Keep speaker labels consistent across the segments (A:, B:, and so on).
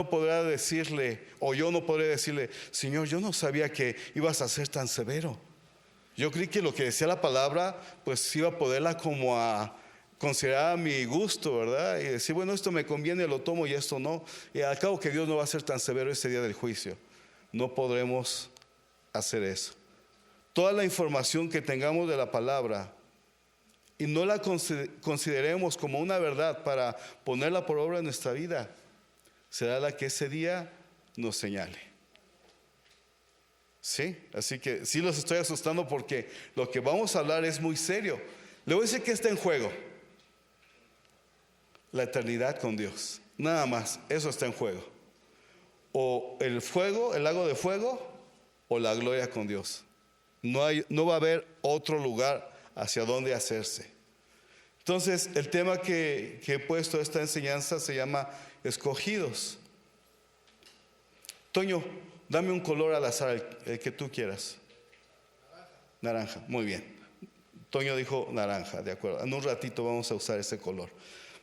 A: no podrá decirle, o yo no podré decirle: Señor, yo no sabía que ibas a ser tan severo. Yo creí que lo que decía la palabra, pues iba a poderla como a considerar a mi gusto, ¿verdad? Y decir, bueno, esto me conviene, lo tomo, y esto no. Y al cabo que Dios no va a ser tan severo ese día del juicio. No podremos hacer eso. Toda la información que tengamos de la palabra y no la consideremos como una verdad para ponerla por obra en nuestra vida, será la que ese día nos señale. Sí, así que sí los estoy asustando porque lo que vamos a hablar es muy serio. Le voy a decir que está en juego: la eternidad con Dios. Nada más, eso está en juego. O el fuego, el lago de fuego, o la gloria con Dios. No va a haber otro lugar hacia donde hacerse. Entonces, el tema que he puesto a esta enseñanza se llama escogidos. Toño, dame un color al azar, el que tú quieras. Naranja, muy bien. Toño dijo naranja, de acuerdo. En un ratito vamos a usar ese color.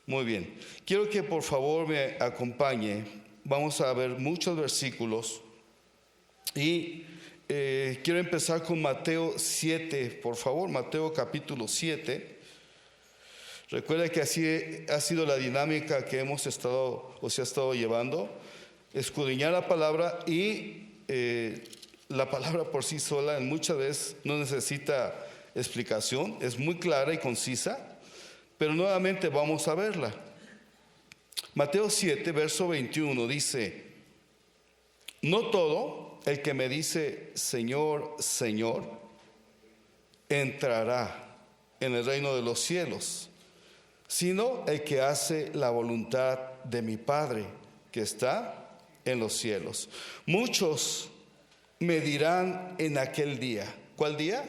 A: Muy bien. Quiero que por favor me acompañe. Vamos a ver muchos versículos. Y quiero empezar con Mateo 7, por favor. Mateo capítulo 7. Recuerda que así ha sido la dinámica que hemos estado, o se ha estado llevando. Escudriñar la palabra, y la palabra por sí sola en muchas veces no necesita explicación, es muy clara y concisa, pero nuevamente vamos a verla. Mateo 7, verso 21 dice: no todo el que me dice Señor, Señor, entrará en el reino de los cielos, sino el que hace la voluntad de mi Padre que está en los cielos. Muchos me dirán en aquel día. ¿Cuál día?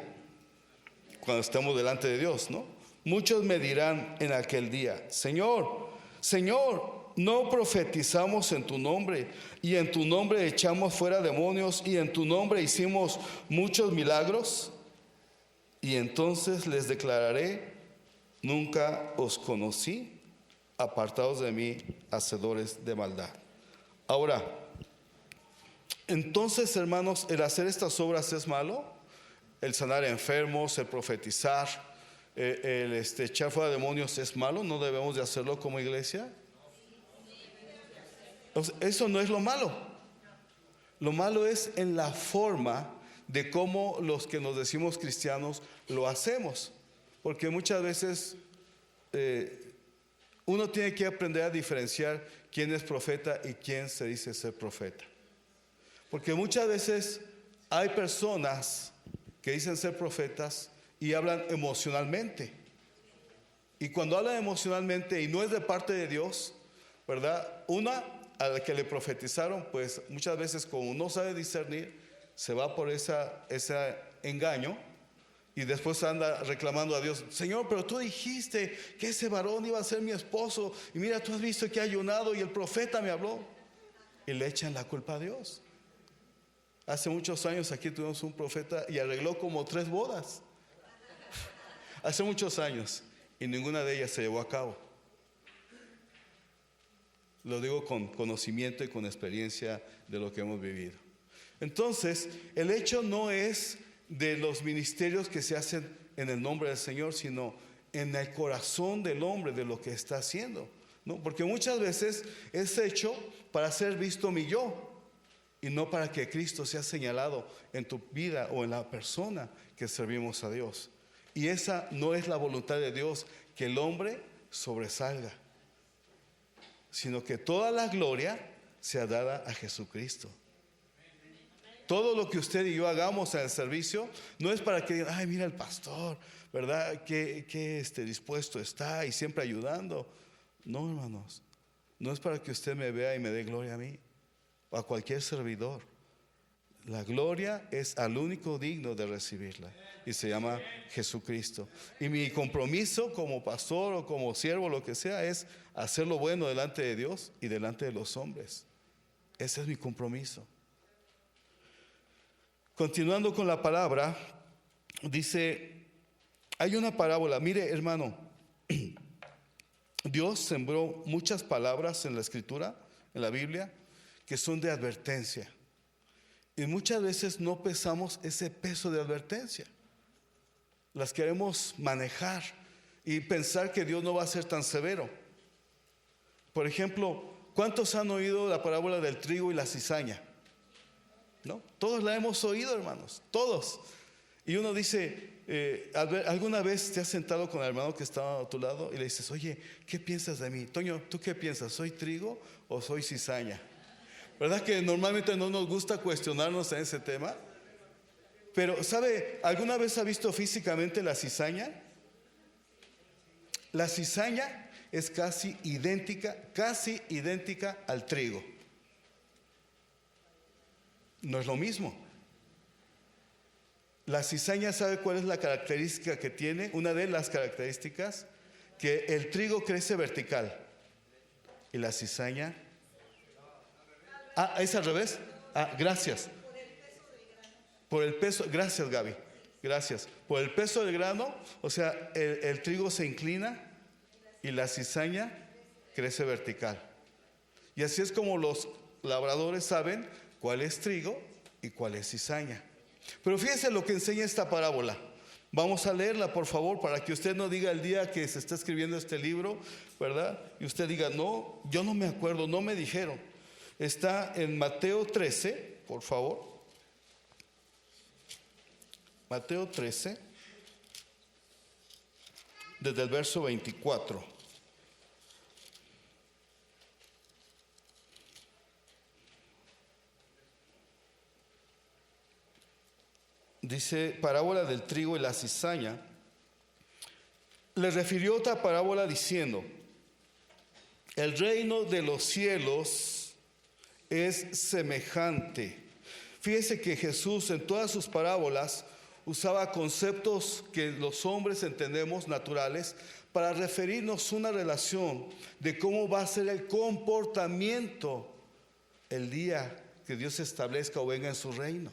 A: Cuando estemos delante de Dios, ¿no? Muchos me dirán en aquel día: Señor, Señor, ¿no profetizamos en tu nombre, y en tu nombre echamos fuera demonios, y en tu nombre hicimos muchos milagros? Y entonces les declararé: nunca os conocí, apartados de mí, hacedores de maldad. Ahora, entonces, hermanos, ¿el hacer estas obras es malo? ¿El sanar enfermos, el profetizar, el echar fuera demonios es malo? ¿No debemos de hacerlo como iglesia? Eso no es lo malo. Lo malo es en la forma de cómo los que nos decimos cristianos lo hacemos. Porque muchas veces uno tiene que aprender a diferenciar quién es profeta y quién se dice ser profeta. Porque muchas veces hay personas que dicen ser profetas y hablan emocionalmente. Y cuando hablan emocionalmente y no es de parte de Dios, ¿verdad? Una, a la que le profetizaron, pues muchas veces como no sabe discernir, se va por ese engaño. Y después anda reclamando a Dios: Señor, pero tú dijiste que ese varón iba a ser mi esposo, y mira, tú has visto que ha ayunado y el profeta me habló. Y le echan la culpa a Dios. Hace muchos años aquí tuvimos un profeta y arregló como 3 bodas. Hace muchos años, y ninguna de ellas se llevó a cabo. Lo digo con conocimiento y con experiencia de lo que hemos vivido. Entonces, el hecho no es de los ministerios que se hacen en el nombre del Señor, sino en el corazón del hombre, de lo que está haciendo, ¿no? Porque muchas veces es hecho para ser visto mi yo, y no para que Cristo sea señalado en tu vida o en la persona que servimos a Dios. Y esa no es la voluntad de Dios, que el hombre sobresalga, sino que toda la gloria sea dada a Jesucristo. Todo lo que usted y yo hagamos en el servicio no es para que digan: ay, mira el pastor, ¿verdad? Qué dispuesto está y siempre ayudando. No, hermanos, no es para que usted me vea y me dé gloria a mí o a cualquier servidor. La gloria es al único digno de recibirla, y se llama Jesucristo. Y mi compromiso como pastor o como siervo, lo que sea, es hacer lo bueno delante de Dios y delante de los hombres. Ese es mi compromiso. Continuando con la palabra, dice, hay una parábola. Mire, hermano, Dios sembró muchas palabras en la Escritura, en la Biblia, que son de advertencia. Y muchas veces no pesamos ese peso de advertencia. Las queremos manejar y pensar que Dios no va a ser tan severo. Por ejemplo, ¿cuántos han oído la parábola del trigo y la cizaña? ¿No? Todos la hemos oído, hermanos, todos. Y uno dice, ¿alguna vez te has sentado con el hermano que está a tu lado y le dices, oye, ¿qué piensas de mí? Toño, ¿tú qué piensas? ¿Soy trigo o soy cizaña? ¿Verdad que normalmente no nos gusta cuestionarnos en ese tema? Pero, ¿sabe? ¿Alguna vez ha visto físicamente la cizaña? La cizaña es casi idéntica al trigo. No es lo mismo. La cizaña, ¿sabe cuál es la característica que tiene? Una de las características, que el trigo crece vertical y la cizaña... ¿es al revés? Gracias. Por el peso, gracias Gaby, gracias. Por el peso del grano, o sea, el trigo se inclina y la cizaña crece vertical. Y así es como los labradores saben cuál es trigo y cuál es cizaña. Pero fíjense lo que enseña esta parábola. Vamos a leerla, por favor, para que usted no diga el día que se está escribiendo este libro, ¿verdad? Y usted diga, no, yo no me acuerdo, no me dijeron. Está en Mateo 13, por favor. Mateo 13, desde el verso 24. Dice, parábola del trigo y la cizaña. Le refirió otra parábola diciendo, el reino de los cielos es semejante. Fíjese que Jesús en todas sus parábolas usaba conceptos que los hombres entendemos naturales para referirnos a una relación de cómo va a ser el comportamiento el día que Dios establezca o venga en su reino.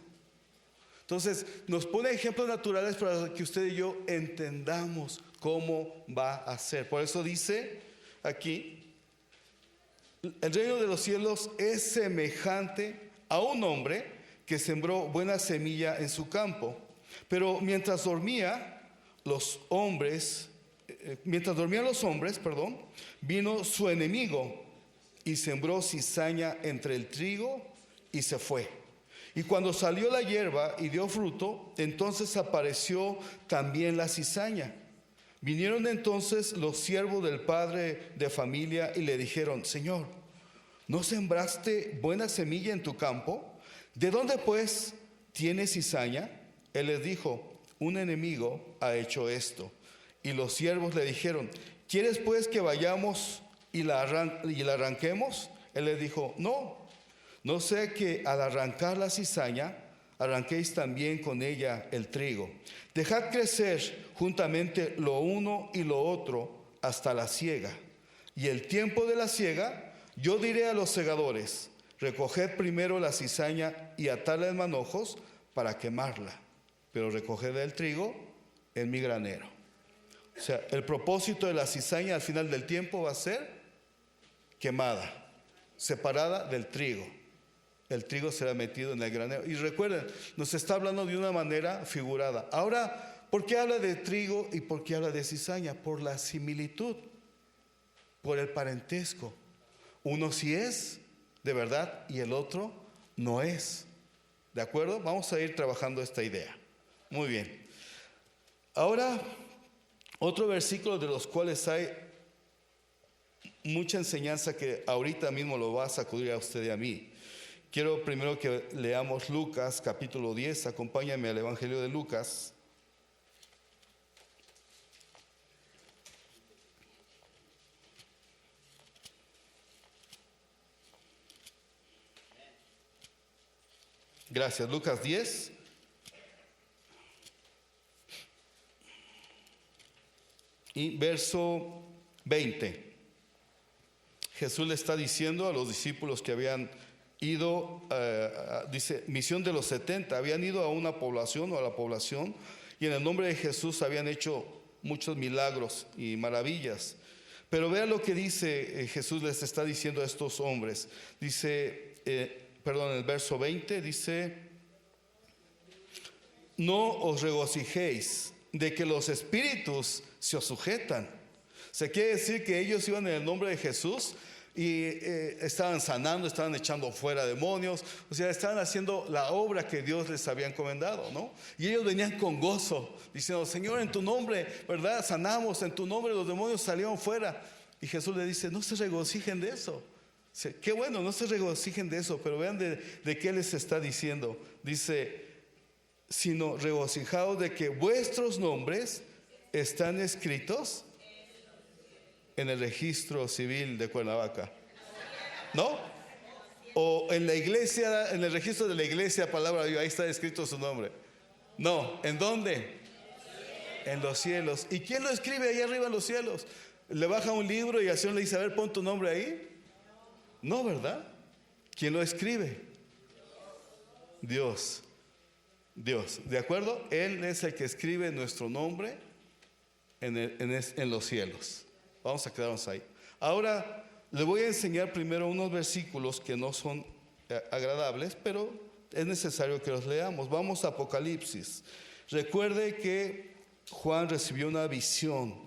A: Entonces nos pone ejemplos naturales para que usted y yo entendamos cómo va a ser. Por eso dice aquí, el reino de los cielos es semejante a un hombre que sembró buena semilla en su campo. Pero mientras dormían los hombres, vino su enemigo y sembró cizaña entre el trigo y se fue. Y cuando salió la hierba y dio fruto, entonces apareció también la cizaña. Vinieron entonces los siervos del padre de familia y le dijeron, Señor, ¿no sembraste buena semilla en tu campo? ¿De dónde pues tienes cizaña? Él les dijo, un enemigo ha hecho esto. Y los siervos le dijeron, ¿quieres pues que vayamos y la arranquemos? Él les dijo, no sea que al arrancar la cizaña, arranquéis también con ella el trigo. Dejad crecer juntamente lo uno y lo otro hasta la siega. Y el tiempo de la siega, yo diré a los segadores, recoged primero la cizaña y atadla en manojos para quemarla, pero recoged el trigo en mi granero. O sea, el propósito de la cizaña al final del tiempo va a ser quemada, separada del trigo. El trigo será metido en el granero. Y recuerden, nos está hablando de una manera figurada. Ahora, ¿por qué habla de trigo y por qué habla de cizaña? Por la similitud, por el parentesco. Uno sí es de verdad y el otro no es. ¿De acuerdo? Vamos a ir trabajando esta idea. Muy bien. Ahora, otro versículo de los cuales hay mucha enseñanza que ahorita mismo lo va a sacudir a usted y a mí. Quiero primero que leamos Lucas capítulo 10. Acompáñame al Evangelio de Lucas. Gracias. Lucas 10. Y verso 20. Jesús le está diciendo a los discípulos que habían ido, dice, misión de los 70, habían ido a una población o a la población y en el nombre de Jesús habían hecho muchos milagros y maravillas. Pero vea lo que dice Jesús les está diciendo a estos hombres. Dice, en el verso 20 dice: no os regocijéis de que los espíritus se os sujetan. Se quiere decir que ellos iban en el nombre de Jesús y estaban sanando, estaban echando fuera demonios, o sea, estaban haciendo la obra que Dios les había encomendado, ¿no? Y ellos venían con gozo, diciendo: Señor, en tu nombre, ¿verdad? Sanamos, en tu nombre los demonios salieron fuera. Y Jesús le dice: no se regocijen de eso. Qué bueno, no se regocijen de eso, pero vean de qué les está diciendo. Dice: sino regocijaos de que vuestros nombres están escritos en el registro civil de Cuernavaca, ¿no? O en la iglesia, en el registro de la iglesia, palabra de Dios, ahí está escrito su nombre. No, ¿en dónde? En los cielos. ¿Y quién lo escribe ahí arriba en los cielos? ¿Le baja un libro y al Señor le dice: a ver, pon tu nombre ahí? No, ¿verdad? ¿Quién lo escribe? Dios. Dios, ¿de acuerdo? Él es el que escribe nuestro nombre en los cielos. Vamos a quedarnos ahí. Ahora le voy a enseñar primero unos versículos que no son agradables, pero es necesario que los leamos. Vamos a Apocalipsis. Recuerde que Juan recibió una visión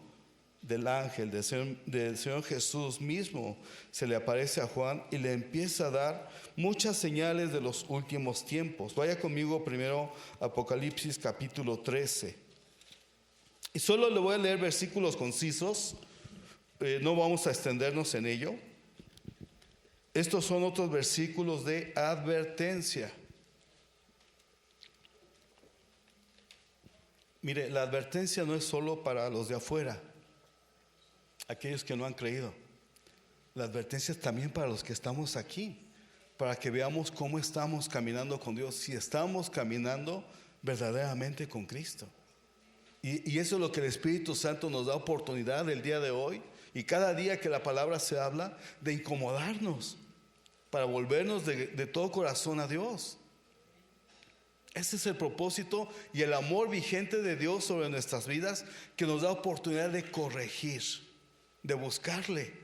A: del ángel, del Señor Jesús mismo. Se le aparece a Juan y le empieza a dar muchas señales de los últimos tiempos. Vaya conmigo primero a Apocalipsis capítulo 13. Y solo le voy a leer versículos concisos. No vamos a extendernos en ello. Estos son otros versículos de advertencia. Mire, la advertencia no es solo para los de afuera, aquellos que no han creído. La advertencia es también para los que estamos aquí, para que veamos cómo estamos caminando con Dios, si estamos caminando verdaderamente con Cristo. Y eso es lo que el Espíritu Santo nos da oportunidad el día de hoy, y cada día que la palabra se habla, de incomodarnos para volvernos de todo corazón a Dios. Ese es el propósito y el amor vigente de Dios sobre nuestras vidas, que nos da oportunidad de corregir, de buscarle,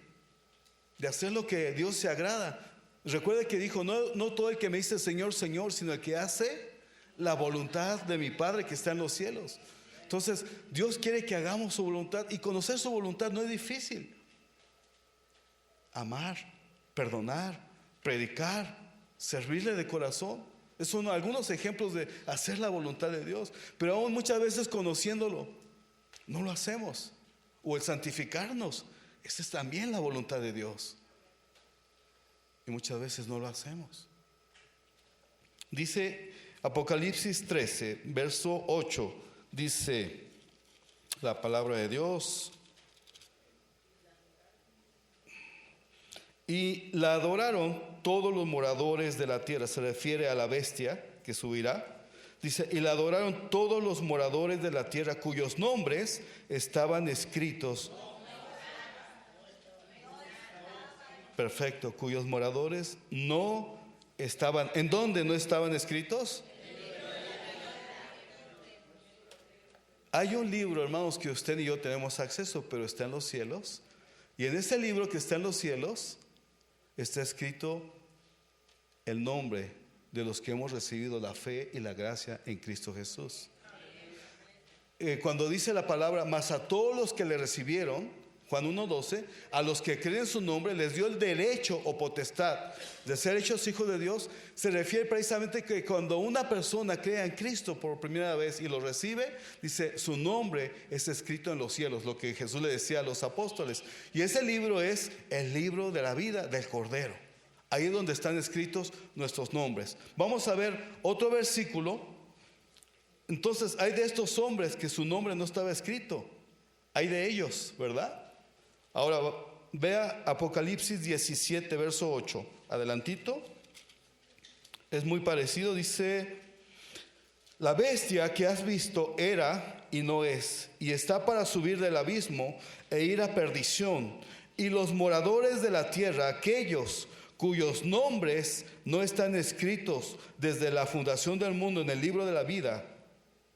A: de hacer lo que Dios se agrada. Recuerde que dijo: no todo el que me dice Señor, Señor, sino el que hace la voluntad de mi Padre que está en los cielos. Entonces Dios quiere que hagamos su voluntad, y conocer su voluntad no es difícil. Amar, perdonar, predicar, servirle de corazón. Esos son algunos ejemplos de hacer la voluntad de Dios. Pero aún muchas veces, conociéndolo, no lo hacemos. O el santificarnos, esa es también la voluntad de Dios, y muchas veces no lo hacemos. Dice Apocalipsis 13, verso 8, dice la palabra de Dios: y la adoraron todos los moradores de la tierra. Se refiere a la bestia que subirá. Dice: y la adoraron todos los moradores de la tierra, cuyos nombres estaban escritos. Perfecto, cuyos moradores no estaban. ¿En dónde no estaban escritos? Hay un libro, hermanos, que usted y yo tenemos acceso, pero está en los cielos. Y en ese libro que está en los cielos está escrito el nombre de los que hemos recibido la fe y la gracia en Cristo Jesús. Cuando dice la palabra: mas a todos los que le recibieron, Juan 1:12, a los que creen en su nombre les dio el derecho o potestad de ser hechos hijos de Dios. Se refiere precisamente que cuando una persona crea en Cristo por primera vez y lo recibe, dice: su nombre es escrito en los cielos, lo que Jesús le decía a los apóstoles. Y ese libro es el libro de la vida del Cordero. Ahí es donde están escritos nuestros nombres. Vamos a ver otro versículo. Entonces, hay de estos hombres que su nombre no estaba escrito. Hay de ellos, ¿verdad? Ahora vea Apocalipsis 17, verso 8. Adelantito. Es muy parecido. Dice: la bestia que has visto era y no es, y está para subir del abismo e ir a perdición. Y los moradores de la tierra, aquellos cuyos nombres no están escritos desde la fundación del mundo en el libro de la vida,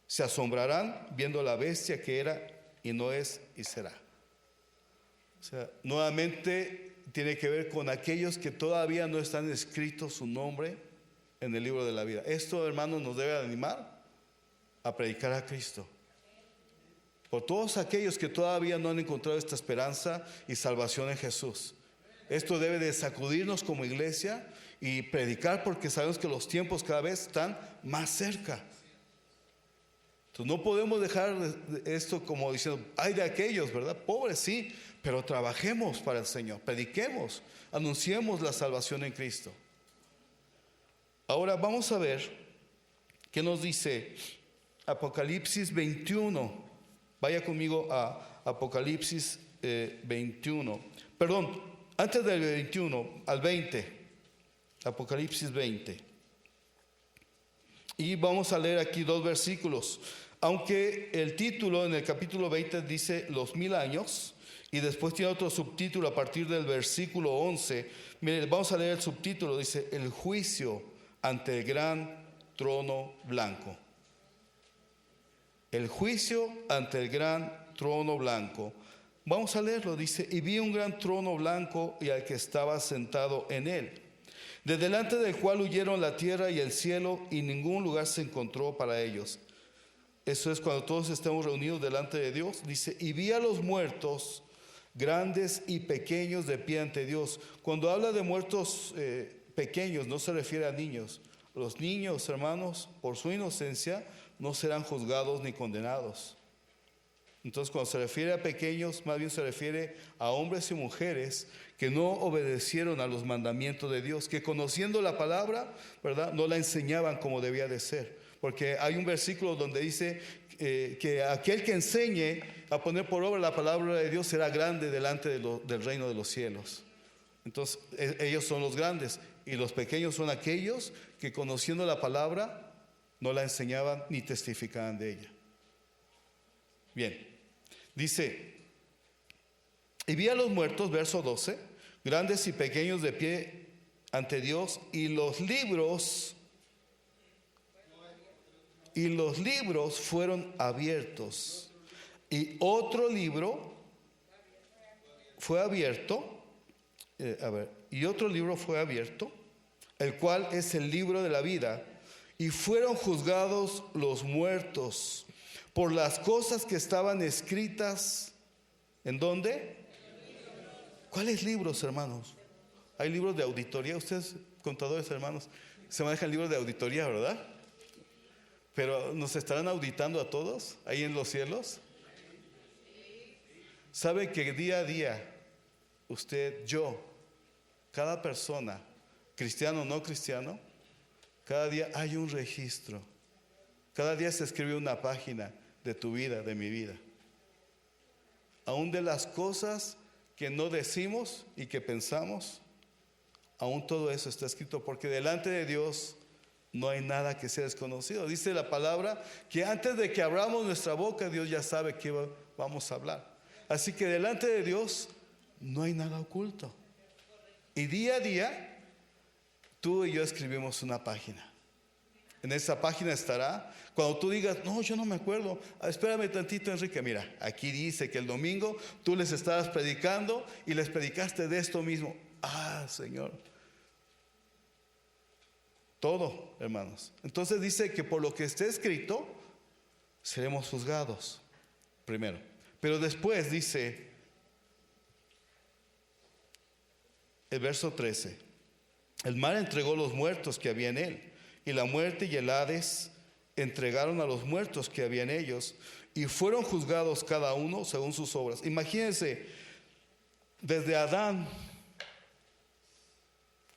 A: se asombrarán viendo la bestia que era y no es y será. O sea, nuevamente tiene que ver con aquellos que todavía no están escritos su nombre en el libro de la vida. Esto, hermanos, nos debe animar a predicar a Cristo. Por todos aquellos que todavía no han encontrado esta esperanza y salvación en Jesús. Esto debe de sacudirnos como iglesia y predicar, porque sabemos que los tiempos cada vez están más cerca. Entonces no podemos dejar esto como diciendo, ay de aquellos, ¿verdad? Pobres, sí, pero trabajemos para el Señor, prediquemos, anunciemos la salvación en Cristo. Ahora vamos a ver qué nos dice Apocalipsis 21. Vaya conmigo a Apocalipsis 21. Perdón, antes del 21, al 20. Apocalipsis 20. Y vamos a leer aquí 2 versículos. Aunque el título en el capítulo 20 dice los 1000 años, y después tiene otro subtítulo a partir del versículo 11. Miren, vamos a leer el subtítulo, dice, el juicio ante el gran trono blanco. El juicio ante el gran trono blanco. Vamos a leerlo, dice, y vi un gran trono blanco y al que estaba sentado en él, de delante del cual huyeron la tierra y el cielo, y ningún lugar se encontró para ellos. Eso es cuando todos estemos reunidos delante de Dios. Dice, y vi a los muertos, grandes y pequeños, de pie ante Dios. Cuando habla de muertos pequeños, no se refiere a niños. Los niños, hermanos, por su inocencia, no serán juzgados ni condenados. Entonces, cuando se refiere a pequeños, más bien se refiere a hombres y mujeres que no obedecieron a los mandamientos de Dios, que conociendo la palabra, ¿verdad?, no la enseñaban como debía de ser. Porque hay un versículo donde dice que aquel que enseñe a poner por obra la palabra de Dios será grande delante del reino de los cielos. Entonces, ellos son los grandes, y los pequeños son aquellos que conociendo la palabra no la enseñaban ni testificaban de ella. Bien, dice, y vi a los muertos, verso 12, grandes y pequeños de pie ante Dios, y los libros fueron abiertos, y otro libro fue abierto, el cual es el libro de la vida, y fueron juzgados los muertos por las cosas que estaban escritas. ¿En dónde? ¿Cuáles libros, hermanos? Hay libros de auditoría. Ustedes, contadores, hermanos, se manejan libros de auditoría, ¿verdad? Pero ¿nos estarán auditando a todos ahí en los cielos? ¿Sabe que día a día usted, yo, cada persona, cristiano o no cristiano, cada día hay un registro? Cada día se escribe una página de tu vida, de mi vida. Aún de las cosas que no decimos y que pensamos, aún todo eso está escrito, porque delante de Dios no hay nada que sea desconocido. Dice la palabra que antes de que abramos nuestra boca, Dios ya sabe qué vamos a hablar. Así que delante de Dios no hay nada oculto. Y día a día, tú y yo escribimos una página. En esa página estará, cuando tú digas, no, yo no me acuerdo, espérame tantito, Enrique, mira, aquí dice que el domingo tú les estabas predicando y les predicaste de esto mismo. Ah, Señor. Todo, hermanos. Entonces dice que por lo que esté escrito, seremos juzgados, primero. Pero después dice, el verso 13, el mar entregó los muertos que había en él, y la muerte y el Hades entregaron a los muertos que había en ellos, y fueron juzgados cada uno según sus obras. Imagínense, desde Adán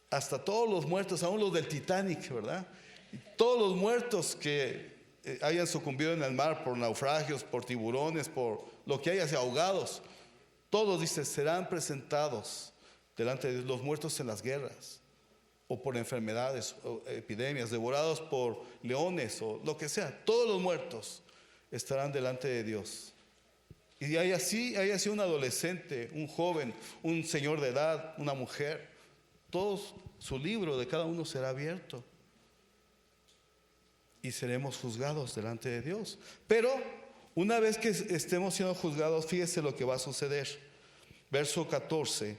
A: hasta todos los muertos, aún los del Titanic, ¿verdad? Y todos los muertos que hayan sucumbido en el mar por naufragios, por tiburones, por lo que haya, ahogados, todos, dice, serán presentados delante de Dios. Los muertos en las guerras, o por enfermedades, o epidemias, devorados por leones, o lo que sea, todos los muertos estarán delante de Dios. Y haya sido un adolescente, un joven, un señor de edad, una mujer, todo su libro de cada uno será abierto y seremos juzgados delante de Dios. Pero una vez que estemos siendo juzgados, fíjese lo que va a suceder. verso 14.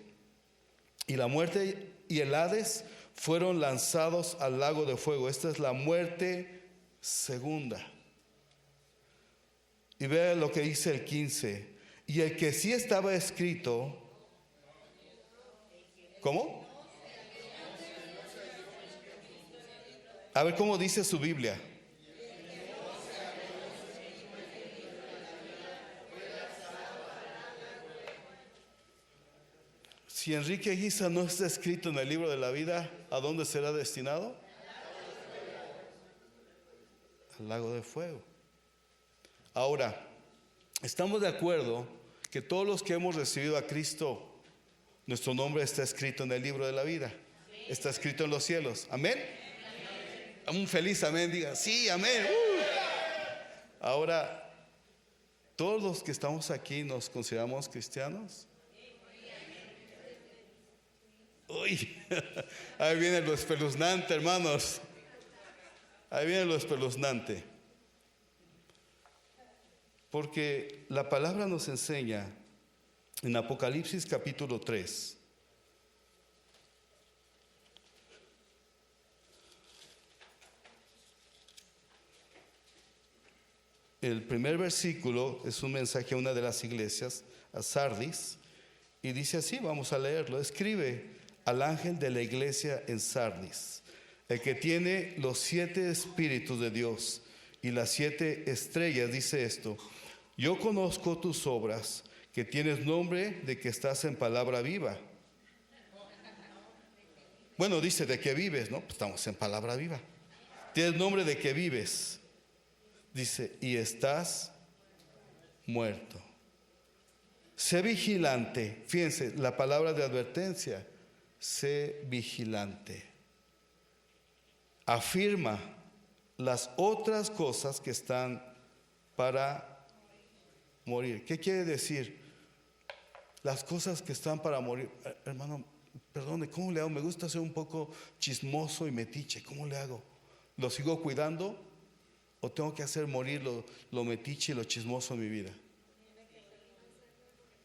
A: Y la muerte y el Hades fueron lanzados al lago de fuego. Esta es la muerte segunda. Y vea lo que dice el 15. Y el que sí estaba escrito, ¿cómo? A ver cómo dice su Biblia. Si Enrique Guisa no está escrito en el libro de la vida, ¿a dónde será destinado? Al lago de fuego. Ahora, estamos de acuerdo que todos los que hemos recibido a Cristo, nuestro nombre está escrito en el libro de la vida. Está escrito en los cielos. ¿Amén? Un feliz amén, diga, sí, amén. Ahora, ¿todos los que estamos aquí nos consideramos cristianos? Uy, ahí viene lo espeluznante, hermanos. Ahí viene lo espeluznante. Porque la palabra nos enseña en Apocalipsis capítulo 3. El primer versículo es un mensaje a una de las iglesias, a Sardis, y dice así, vamos a leerlo. Escribe al ángel de la iglesia en Sardis, el que tiene los 7 espíritus de Dios y las 7 estrellas, dice esto: yo conozco tus obras, que tienes nombre de que estás en palabra viva. Bueno, dice de que vives, ¿no? Pues estamos en palabra viva. Tienes nombre de que vives. Dice, y estás muerto. Sé vigilante. Fíjense, la palabra de advertencia. Sé vigilante. Afirma las otras cosas que están para morir. ¿Qué quiere decir? Las cosas que están para morir. Hermano, perdone, ¿cómo le hago? Me gusta ser un poco chismoso y metiche. ¿Cómo le hago? ¿Lo sigo cuidando? ¿O tengo que hacer morir lo metiche y lo chismoso en mi vida?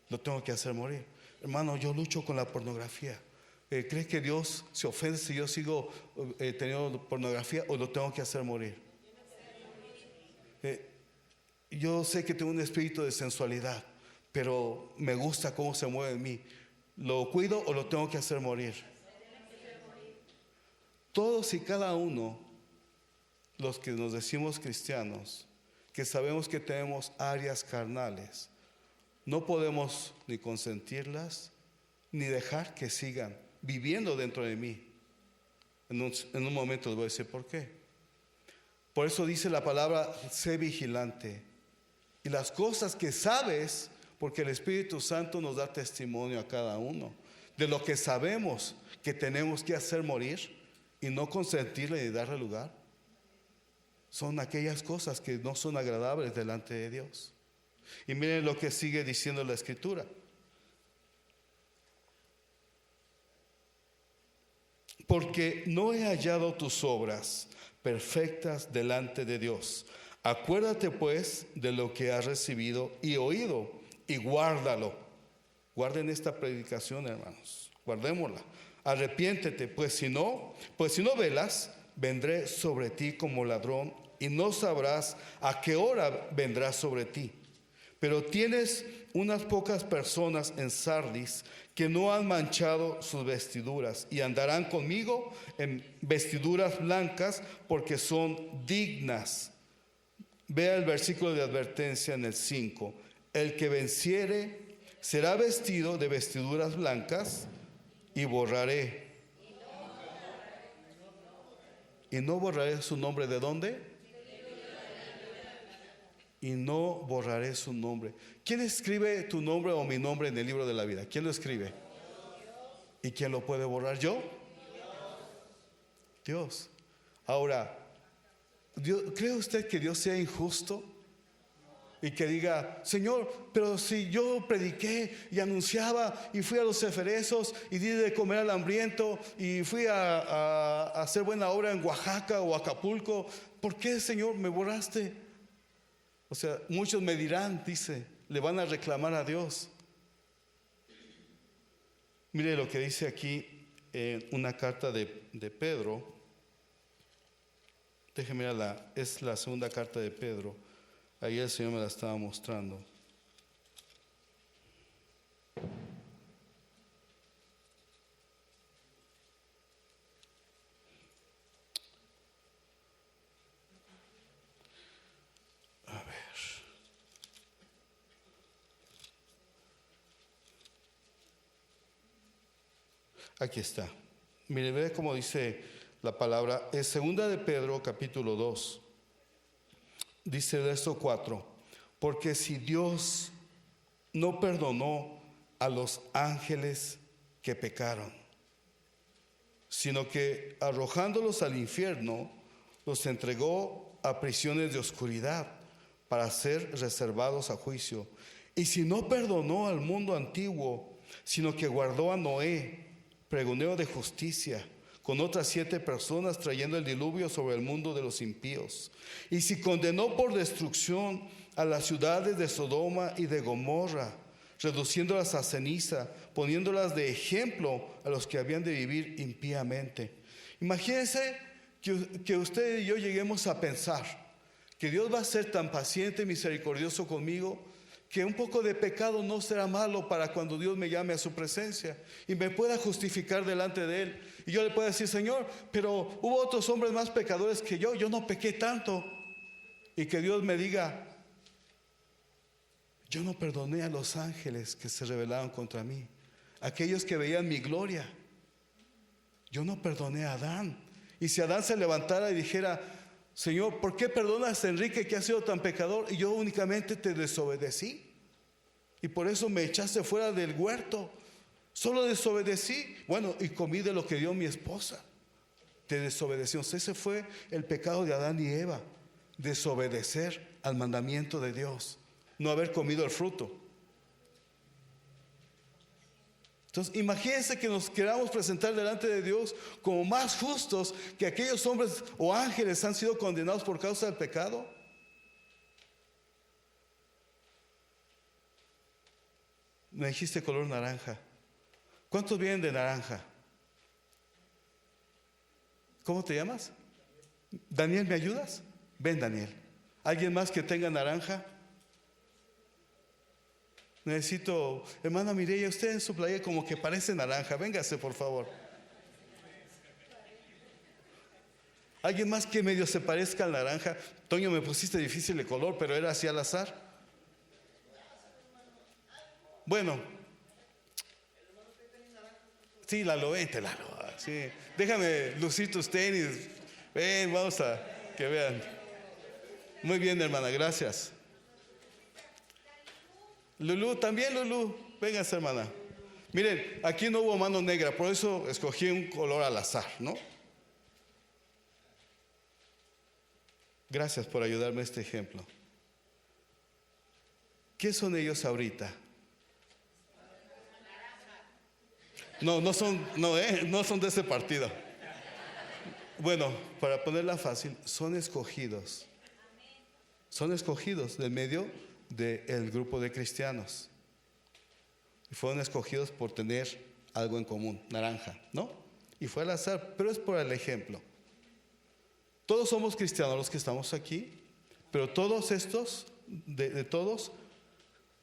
A: Lo tengo que hacer morir. Hermano, yo lucho con la pornografía. ¿Cree que Dios se ofende si yo sigo teniendo pornografía, o lo tengo que hacer morir? Yo sé que tengo un espíritu de sensualidad, pero me gusta cómo se mueve en mí. ¿Lo cuido o lo tengo que hacer morir? Todos y cada uno, los que nos decimos cristianos, que sabemos que tenemos áreas carnales, no podemos ni consentirlas ni dejar que sigan viviendo dentro de mí. En un momento les voy a decir por qué. Por eso dice la palabra, sé vigilante. Y las cosas que sabes, porque el Espíritu Santo nos da testimonio a cada uno de lo que sabemos que tenemos que hacer morir y no consentirle ni darle lugar, son aquellas cosas que no son agradables delante de Dios. Y miren lo que sigue diciendo la Escritura. Porque no he hallado tus obras perfectas delante de Dios. Acuérdate pues de lo que has recibido y oído, y guárdalo. Guarden esta predicación, hermanos, guardémosla. Arrepiéntete, pues si no velas, vendré sobre ti como ladrón, y no sabrás a qué hora vendrá sobre ti. Pero tienes unas pocas personas en Sardis que no han manchado sus vestiduras, y andarán conmigo en vestiduras blancas, porque son dignas. Vea el versículo de advertencia en el 5. El que venciere será vestido de vestiduras blancas, y borraré. Y no borraré su nombre. ¿De dónde? Y no borraré su nombre. ¿Quién escribe tu nombre o mi nombre en el libro de la vida? ¿Quién lo escribe? ¿Y quién lo puede borrar? ¿Yo? Dios. Ahora, ¿cree usted que Dios sea injusto? Y que diga, Señor, pero si yo prediqué y anunciaba y fui a los Eferesos y di de comer al hambriento y fui a hacer buena obra en Oaxaca o Acapulco, ¿por qué, Señor, me borraste? O sea, muchos me dirán, dice, le van a reclamar a Dios. Mire lo que dice aquí en una carta de Pedro. Déjeme mirarla, es la segunda carta de Pedro. Ahí el Señor me la estaba mostrando. A ver. Aquí está. Mire, ve cómo dice la palabra. Es segunda de Pedro, capítulo 2. Dice verso 4. Porque si Dios no perdonó a los ángeles que pecaron, sino que arrojándolos al infierno, los entregó a prisiones de oscuridad para ser reservados a juicio. Y si no perdonó al mundo antiguo, sino que guardó a Noé, pregonero de justicia, con otras 7 personas, trayendo el diluvio sobre el mundo de los impíos. Y si condenó por destrucción a las ciudades de Sodoma y de Gomorra, reduciéndolas a ceniza, poniéndolas de ejemplo a los que habían de vivir impíamente. Imagínense que usted y yo lleguemos a pensar que Dios va a ser tan paciente y misericordioso conmigo, que un poco de pecado no será malo para cuando Dios me llame a su presencia y me pueda justificar delante de Él. Y yo le puedo decir: Señor, pero hubo otros hombres más pecadores que yo no pequé tanto. Y que Dios me diga: yo no perdoné a los ángeles que se rebelaron contra mí, aquellos que veían mi gloria. Yo no perdoné a Adán. Y si Adán se levantara y dijera: Señor, ¿por qué perdonas a Enrique, que ha sido tan pecador, y yo únicamente te desobedecí? Y por eso me echaste fuera del huerto. Solo desobedecí. Bueno, y comí de lo que dio mi esposa. Te desobedecimos. Ese fue el pecado de Adán y Eva: desobedecer al mandamiento de Dios, no haber comido el fruto. Entonces, imagínense que nos queramos presentar delante de Dios como más justos que aquellos hombres o ángeles han sido condenados por causa del pecado. Me dijiste color naranja. ¿Cuántos vienen de naranja? ¿Cómo te llamas? Daniel, ¿me ayudas? Ven, Daniel. ¿Alguien más que tenga naranja? Necesito, hermana Mireya, usted en su playa como que parece naranja. Véngase, por favor. ¿Alguien más que medio se parezca al naranja? Toño, me pusiste difícil de color, pero era así al azar. Bueno. Sí, Lalo, vente, Lalo. Sí. Déjame lucir tus tenis. Ven, vamos a que vean. Muy bien, hermana, gracias. Lulú, también Lulú, véngase, hermana. Miren, aquí no hubo mano negra, por eso escogí un color al azar, ¿no? Gracias por ayudarme a este ejemplo. ¿Qué son ellos ahorita? No son de ese partido. Bueno, para ponerla fácil, son escogidos. Son escogidos del medio del grupo de cristianos. Y fueron escogidos por tener algo en común, naranja, ¿no? Y fue al azar, pero es por el ejemplo. Todos somos cristianos los que estamos aquí, pero todos estos, de todos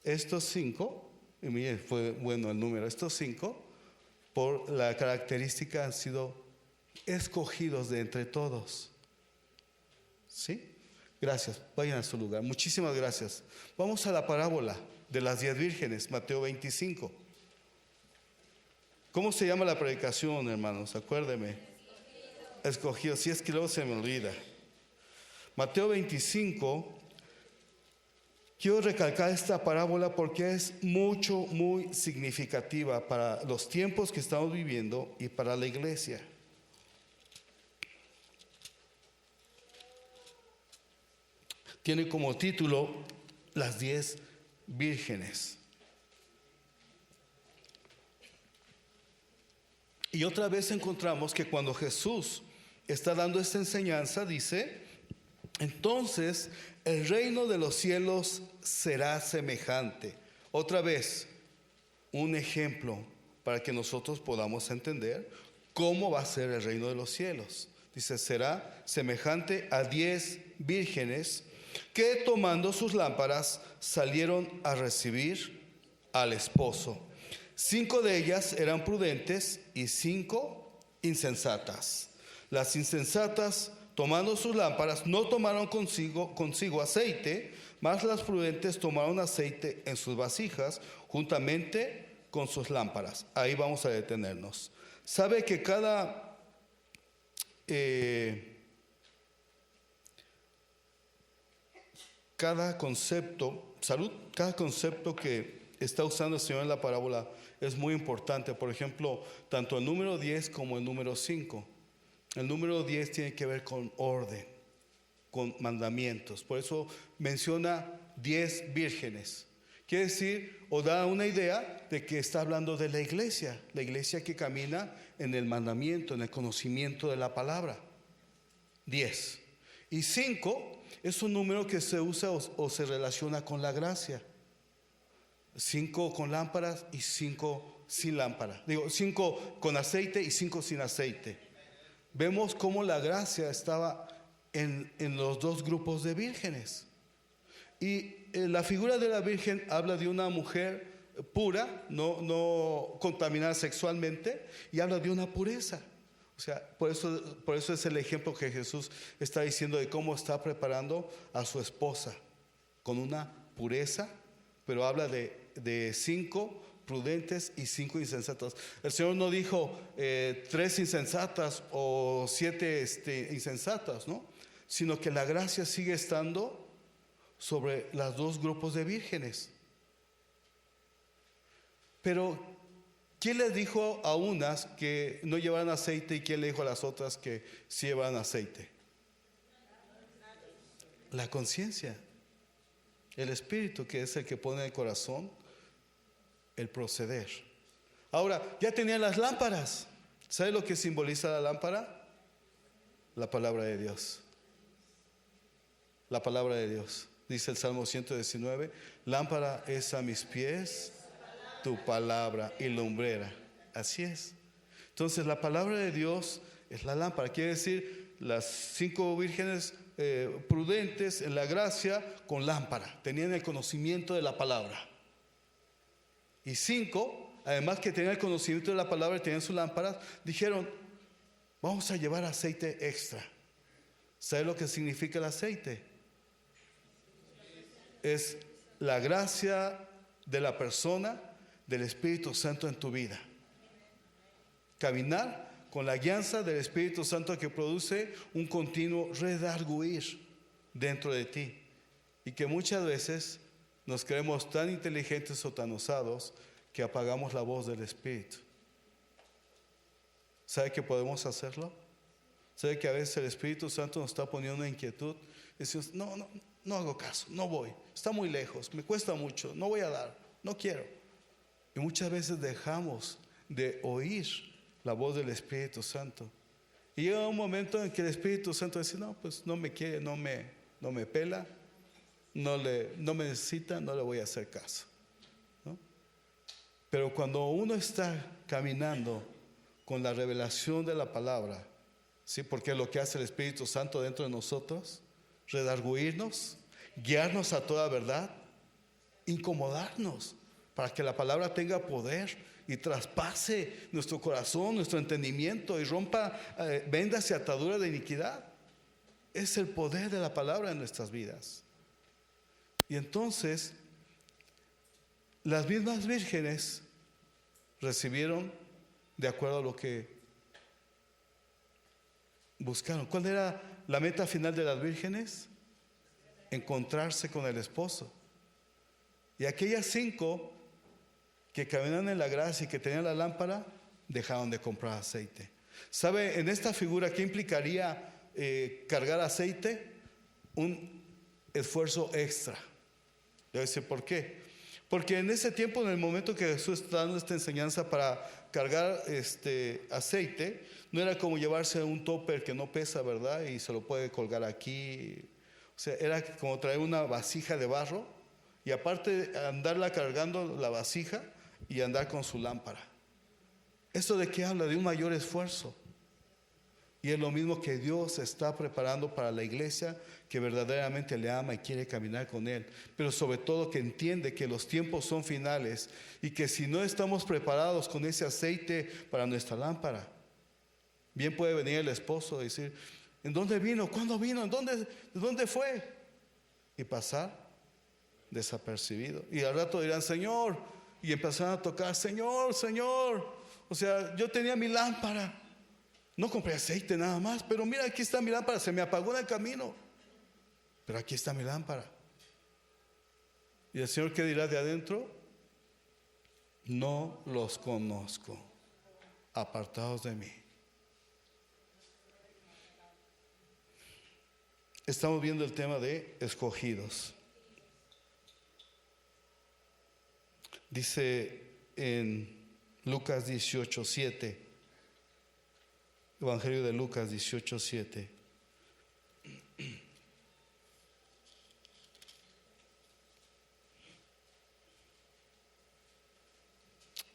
A: estos 5, y mire, fue bueno el número, estos 5, por la característica han sido escogidos de entre todos. ¿Sí? Gracias, vayan a su lugar. Muchísimas gracias. Vamos a la parábola de las 10 vírgenes, Mateo 25. ¿Cómo se llama la predicación, hermanos? Acuérdeme. Escogidos, si es que luego se me olvida. Mateo 25. Quiero recalcar esta parábola porque es muy significativa para los tiempos que estamos viviendo y para la iglesia. Tiene como título las 10 vírgenes. Y otra vez encontramos que cuando Jesús está dando esta enseñanza, dice: entonces el reino de los cielos será semejante. Otra vez, un ejemplo para que nosotros podamos entender cómo va a ser el reino de los cielos. Dice, será semejante a 10 vírgenes que tomando sus lámparas salieron a recibir al esposo. 5 de ellas eran prudentes y 5 insensatas. Las insensatas, tomando sus lámparas, no tomaron consigo aceite, mas las prudentes tomaron aceite en sus vasijas, juntamente con sus lámparas. Ahí vamos a detenernos. Sabe que cada concepto, cada concepto que está usando el Señor en la parábola es muy importante. Por ejemplo, tanto el número 10 como el número 5. El número 10 tiene que ver con orden, con mandamientos. Por eso menciona 10 vírgenes. Quiere decir, o da una idea de que está hablando de la iglesia que camina en el mandamiento, en el conocimiento de la palabra. 10. Y 5 es un número que se usa o se relaciona con la gracia. 5 con lámparas y 5 sin lámpara. 5 con aceite y 5 sin aceite. Vemos cómo la gracia estaba en los dos grupos de vírgenes. Y la figura de la virgen habla de una mujer pura, no contaminada sexualmente, y habla de una pureza. O sea, por eso es el ejemplo que Jesús está diciendo de cómo está preparando a su esposa con una pureza, pero habla de 5 prudentes y 5 insensatas. El Señor no dijo 3 insensatas o 7 insensatas, ¿no? Sino que la gracia sigue estando sobre los dos grupos de vírgenes. Pero ¿quién les dijo a unas que no llevaran aceite y quién le dijo a las otras que sí llevaran aceite? La conciencia, el espíritu, que es el que pone en el corazón el proceder. Ahora, ya tenían las lámparas. ¿Sabe lo que simboliza la lámpara? La palabra de Dios. La palabra de Dios. Dice el Salmo 119, lámpara es a mis pies tu palabra y lumbrera. Así es. Entonces la palabra de Dios es la lámpara. Quiere decir, las 5 vírgenes prudentes en la gracia con lámpara. Tenían el conocimiento de la palabra. Y 5, además que tenían el conocimiento de la palabra y tenían sus lámparas, dijeron, vamos a llevar aceite extra. ¿Sabe lo que significa el aceite? Es la gracia de la persona del Espíritu Santo en tu vida. Caminar con la guianza del Espíritu Santo que produce un continuo redarguir dentro de ti. Y que muchas veces nos creemos tan inteligentes o tan osados que apagamos la voz del Espíritu. ¿Sabe que podemos hacerlo? ¿Sabe que a veces el Espíritu Santo nos está poniendo una inquietud? Y decimos, no hago caso, no voy, está muy lejos, me cuesta mucho, no voy a dar, no quiero. Y muchas veces dejamos de oír la voz del Espíritu Santo. Y llega un momento en que el Espíritu Santo dice, no, pues no me quiere, no me pela, no me necesita, no le voy a hacer caso, ¿no? Pero cuando uno está caminando con la revelación de la palabra, ¿sí? Porque es lo que hace el Espíritu Santo dentro de nosotros, redarguirnos, guiarnos a toda verdad, incomodarnos para que la palabra tenga poder y traspase nuestro corazón, nuestro entendimiento y rompa vendas y ataduras de iniquidad. Es el poder de la palabra en nuestras vidas. Y entonces las mismas vírgenes recibieron de acuerdo a lo que buscaron. ¿Cuál era la meta final de las vírgenes? Encontrarse con el esposo. Y aquellas 5 que caminaban en la gracia y que tenían la lámpara, dejaron de comprar aceite. ¿Sabe en esta figura qué implicaría cargar aceite? Un esfuerzo extra. Le voy a decir por qué. Porque en ese tiempo, en el momento que Jesús está dando esta enseñanza para cargar aceite, no era como llevarse un topper que no pesa, ¿verdad? Y se lo puede colgar aquí. O sea, era como traer una vasija de barro y aparte andarla cargando la vasija y andar con su lámpara. ¿Esto de qué habla? De un mayor esfuerzo. Y es lo mismo que Dios está preparando para la iglesia que verdaderamente le ama y quiere caminar con Él. Pero sobre todo que entiende que los tiempos son finales y que si no estamos preparados con ese aceite para nuestra lámpara, bien puede venir el esposo y decir, ¿en dónde vino? ¿Cuándo vino? ¿De dónde fue? Y pasar desapercibido. Y al rato dirán, Señor, y empezarán a tocar, Señor, Señor. O sea, yo tenía mi lámpara. No compré aceite nada más, pero mira, aquí está mi lámpara. Se me apagó en el camino, pero aquí está mi lámpara. ¿Y el Señor qué dirá de adentro? No los conozco, apartados de mí. Estamos viendo el tema de escogidos. Dice en Lucas 18:7, Evangelio de Lucas 18:7.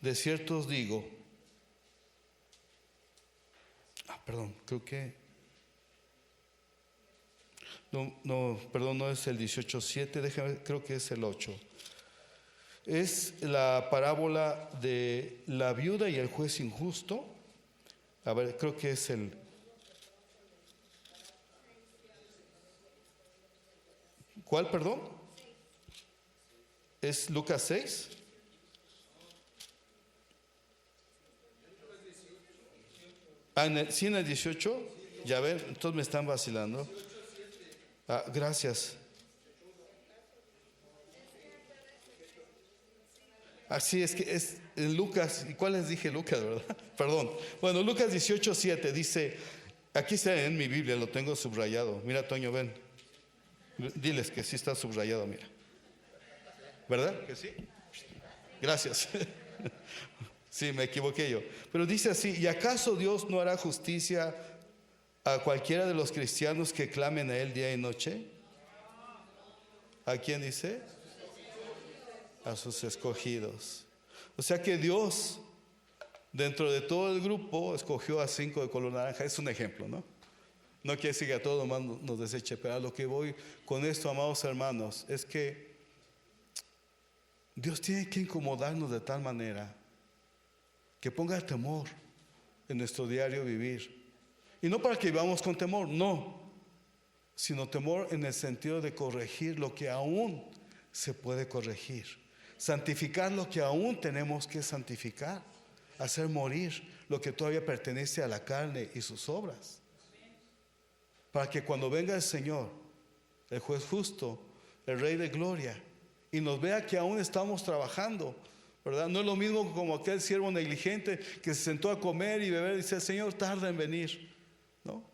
A: De cierto os digo, creo que no es el 18:7, déjame, creo que es el 8. Es la parábola de la viuda y el juez injusto. A ver, creo que es el... ¿Cuál, perdón? ¿Es Lucas 6? ¿Sí en el 18? Ya ver, entonces me están vacilando. Gracias. Así es que es en Lucas. ¿Y cuál les dije Lucas, verdad? Perdón. Bueno, Lucas 18:7 dice, aquí está en mi Biblia, lo tengo subrayado. Mira, Toño, ven. Diles que sí está subrayado, mira. ¿Verdad? ¿Que sí? Gracias. Sí, me equivoqué yo. Pero dice así, ¿y acaso Dios no hará justicia a cualquiera de los cristianos que clamen a Él día y noche? ¿A quién dice? A sus escogidos. O sea que Dios, dentro de todo el grupo, escogió a 5 de color naranja. Es un ejemplo, ¿no? No quiere decir que a todos nos deseche, pero a lo que voy con esto, amados hermanos, es que Dios tiene que incomodarnos de tal manera que ponga el temor en nuestro diario vivir. Y no para que vivamos con temor, no, sino temor en el sentido de corregir lo que aún se puede corregir, santificar lo que aún tenemos que santificar, hacer morir lo que todavía pertenece a la carne y sus obras, para que cuando venga el Señor, el juez justo, el Rey de gloria, y nos vea que aún estamos trabajando, ¿verdad? No es lo mismo como aquel siervo negligente que se sentó a comer y beber y dice, Señor, tarda en venir, ¿no?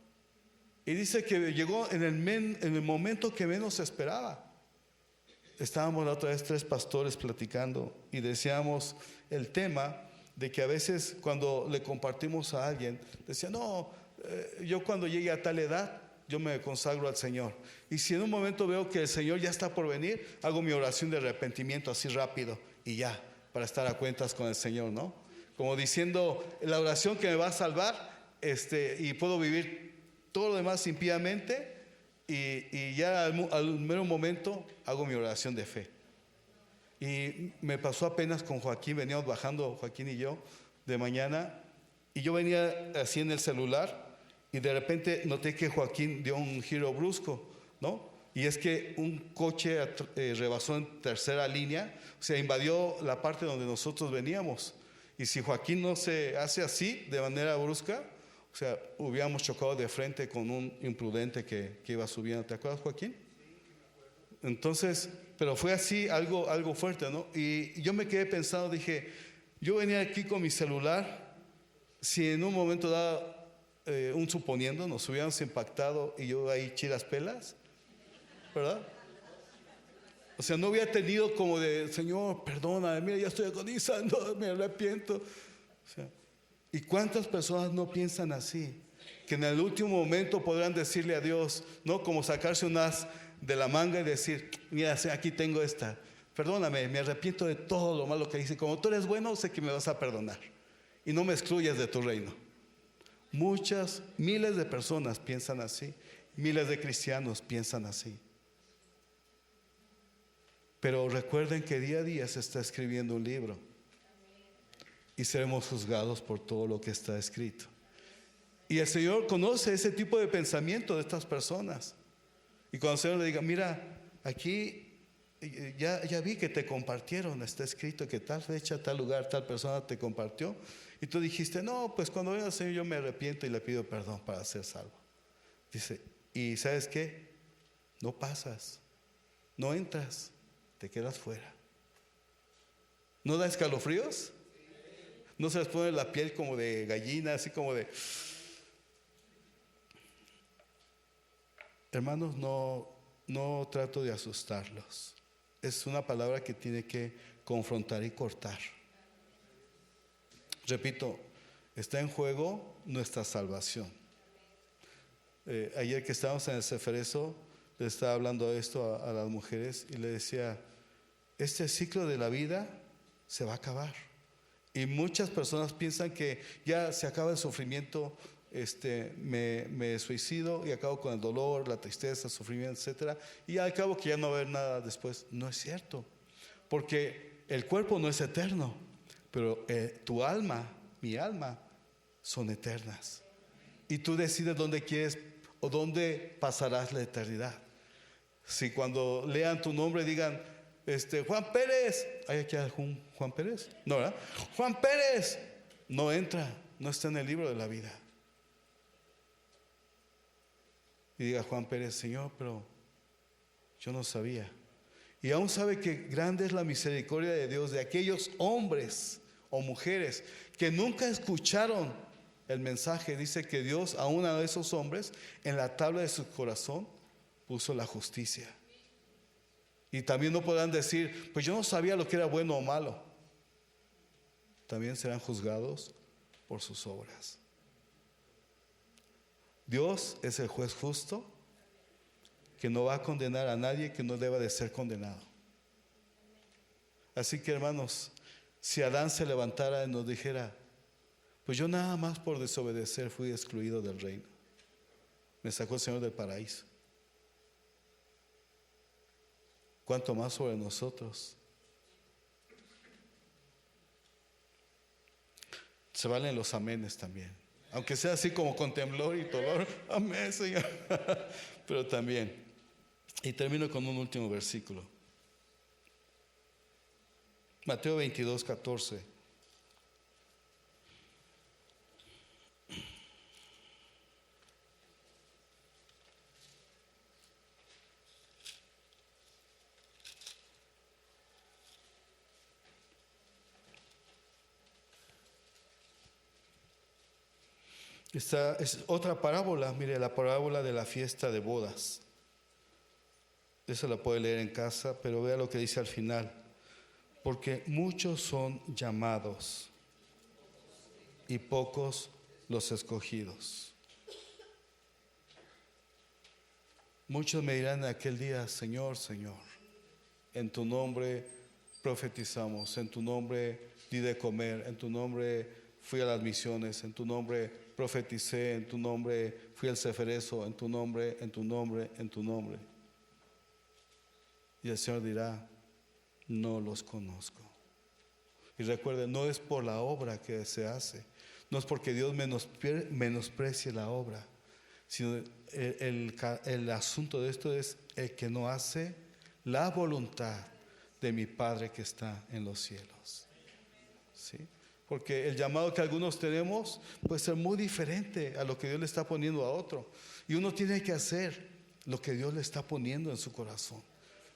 A: Y dice que llegó en el momento que menos esperaba. Estábamos la otra vez 3 pastores platicando y decíamos el tema de que a veces cuando le compartimos a alguien, decía, no, yo cuando llegue a tal edad, yo me consagro al Señor. Y si en un momento veo que el Señor ya está por venir, hago mi oración de arrepentimiento así rápido y ya, para estar a cuentas con el Señor, ¿no? Como diciendo, la oración que me va a salvar, y puedo vivir todo lo demás impíamente, y ya al mero momento hago mi oración de fe. Y me pasó apenas con Joaquín, veníamos bajando Joaquín y yo de mañana, y yo venía así en el celular, y de repente noté que Joaquín dio un giro brusco, ¿no? Y es que un coche rebasó en tercera línea, o sea, invadió la parte donde nosotros veníamos. Y si Joaquín no se hace así, de manera brusca, o sea, hubiéramos chocado de frente con un imprudente que iba subiendo. ¿Te acuerdas, Joaquín? Entonces, pero fue así, algo fuerte, ¿no? Y yo me quedé pensando, dije, yo venía aquí con mi celular, si en un momento dado, suponiendo, nos hubiéramos impactado y yo ahí chiras pelas, ¿verdad? O sea, no hubiera tenido como de, Señor, perdona, mira, ya estoy agonizando, me arrepiento. O sea, ¿y cuántas personas no piensan así? Que en el último momento podrán decirle a Dios, no como sacarse un as de la manga y decir, mira, aquí tengo esta, perdóname, me arrepiento de todo lo malo que hice, como tú eres bueno, sé que me vas a perdonar. y no me excluyas de tu reino. Muchas, miles de personas piensan así, miles de cristianos piensan así. Pero recuerden que día a día se está escribiendo un libro y seremos juzgados por todo lo que está escrito. Y el Señor conoce ese tipo de pensamiento de estas personas. Y cuando el Señor le diga, mira, aquí ya vi que te compartieron, está escrito que tal fecha, tal lugar, tal persona te compartió. Y tú dijiste, no, pues cuando venga el Señor yo me arrepiento y le pido perdón para ser salvo. Dice, ¿y sabes qué? No pasas, no entras, te quedas fuera. ¿No da escalofríos? ¿No se les pone la piel como de gallina, así como de... Hermanos, no trato de asustarlos. Es una palabra que tiene que confrontar y cortar. Repito, está en juego nuestra salvación. Ayer que estábamos en el Ceferezo, le estaba hablando esto a las mujeres y le decía, este ciclo de la vida se va a acabar. Y muchas personas piensan que ya se acaba el sufrimiento, me suicido y acabo con el dolor, la tristeza, el sufrimiento, etcétera, y al cabo que ya no va a haber nada después. No es cierto, porque el cuerpo no es eterno, pero tu alma, mi alma, son eternas. Y tú decides dónde quieres o dónde pasarás la eternidad. Si cuando lean tu nombre digan, Juan Pérez, ¿hay aquí algún Juan Pérez? No, ¿verdad? Juan Pérez, no entra, no está en el libro de la vida. Y diga Juan Pérez, Señor, pero yo no sabía. Y aún sabe que grande es la misericordia de Dios de aquellos hombres o mujeres que nunca escucharon el mensaje. Dice que Dios a uno de esos hombres en la tabla de su corazón puso la justicia. Y también no podrán decir, pues yo no sabía lo que era bueno o malo. También serán juzgados por sus obras. Dios es el juez justo que no va a condenar a nadie que no deba de ser condenado. Así que hermanos, si Adán se levantara y nos dijera, pues yo nada más por desobedecer fui excluido del reino, me sacó el Señor del paraíso, ¿cuánto más sobre nosotros? Se valen los amenes también, aunque sea así como con temblor y dolor. Amén, Señor. Pero también, y termino con un último versículo, Mateo 22, 14. Esta es otra parábola, mire, la parábola de la fiesta de bodas. Esa la puede leer en casa, pero vea lo que dice al final. Porque muchos son llamados y pocos los escogidos. Muchos me dirán en aquel día, Señor, Señor, en tu nombre profetizamos, en tu nombre di de comer, en tu nombre fui a las misiones, en tu nombre profeticé, en tu nombre fui al Ceferezo, en tu nombre, en tu nombre, en tu nombre. Y el Señor dirá, no los conozco. Y recuerden, no es por la obra que se hace, no es porque Dios menosprecie la obra, sino el asunto de esto es el que no hace la voluntad de mi Padre que está en los cielos. ¿Sí? Porque el llamado que algunos tenemos puede ser muy diferente a lo que Dios le está poniendo a otro. Y uno tiene que hacer lo que Dios le está poniendo en su corazón.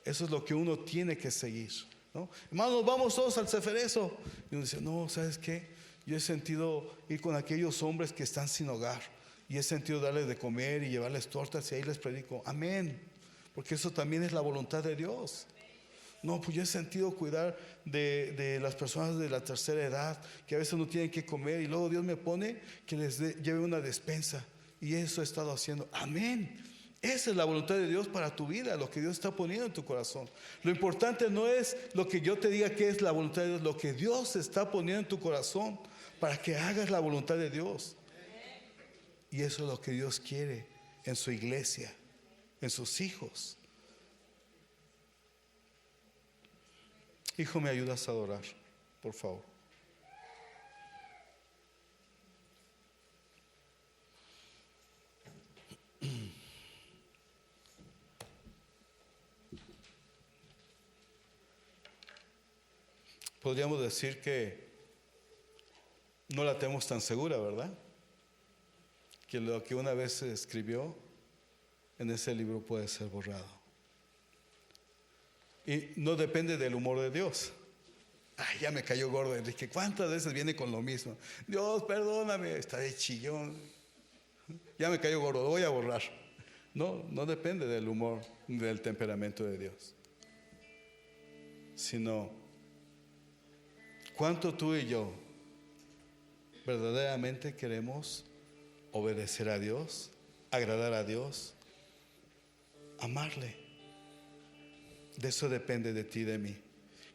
A: Eso es lo que uno tiene que seguir, ¿no? Hermanos, vamos todos al Ceferezo. Y uno dice, no, ¿sabes qué? Yo he sentido ir con aquellos hombres que están sin hogar. Y he sentido darles de comer y llevarles tortas y ahí les predico. Amén. Porque eso también es la voluntad de Dios. No, pues yo he sentido cuidar de las personas de la tercera edad que a veces no tienen que comer y luego Dios me pone que les lleve una despensa y eso he estado haciendo. Amén. Esa es la voluntad de Dios para tu vida, lo que Dios está poniendo en tu corazón. Lo importante no es lo que yo te diga que es la voluntad de Dios, lo que Dios está poniendo en tu corazón. para que hagas la voluntad de Dios. Y eso es lo que Dios quiere en su iglesia, en sus hijos. Hijo, ¿me ayudas a adorar? Por favor. Podríamos decir que no la tenemos tan segura, ¿verdad? Que lo que una vez se escribió en ese libro puede ser borrado. Y no depende del humor de Dios. Ay, ya me cayó gordo Enrique. ¿Cuántas veces viene con lo mismo? Dios, perdóname, está de chillón. Ya me cayó gordo, lo voy a borrar. No depende del humor, del temperamento de Dios. Sino, ¿cuánto tú y yo verdaderamente queremos obedecer a Dios, agradar a Dios, amarle? De eso depende de ti y de mí.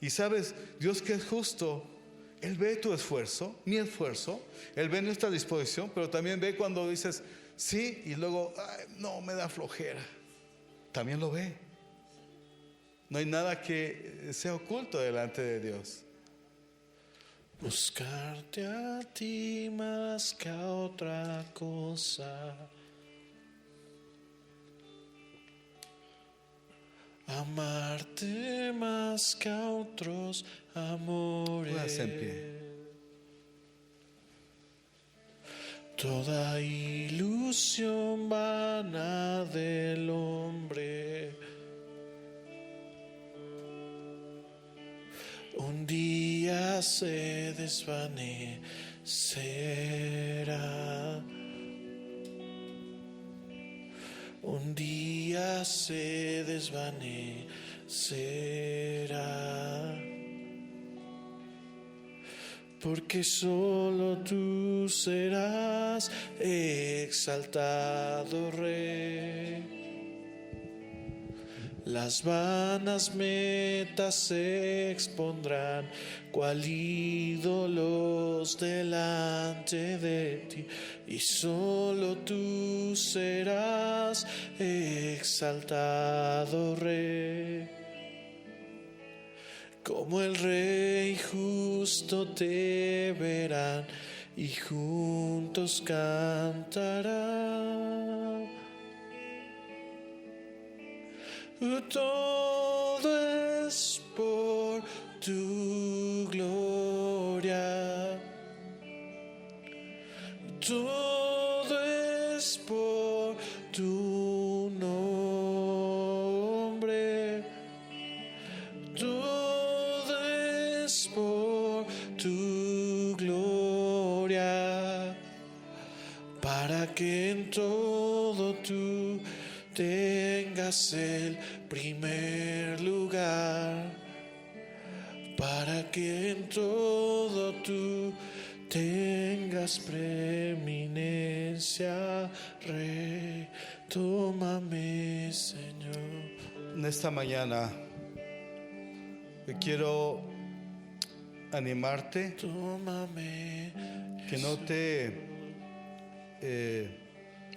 A: Y sabes, Dios que es justo, Él ve tu esfuerzo, mi esfuerzo, Él ve nuestra disposición, pero también ve cuando dices sí y luego ay, no, me da flojera. También lo ve. No hay nada que sea oculto delante de Dios.
B: Buscarte a ti más que a otra cosa, amarte más que a otros amores.
A: Póngase en pie.
B: Toda ilusión vana del hombre un día se desvanecerá. Un día se desvanecerá. Porque solo tú serás exaltado, Rey. Las vanas metas se expondrán, cual ídolos delante de ti, y solo tú serás exaltado, Rey. Como el Rey justo te verán y juntos cantarán. Todo es por tu gloria, todo es por tu nombre, todo es por tu gloria, para que en todo tú tengas el primer lugar, para que en todo tú tengas preeminencia, Rey. Tómame, Señor.
A: En esta mañana quiero animarte,
B: Tómame,
A: que no te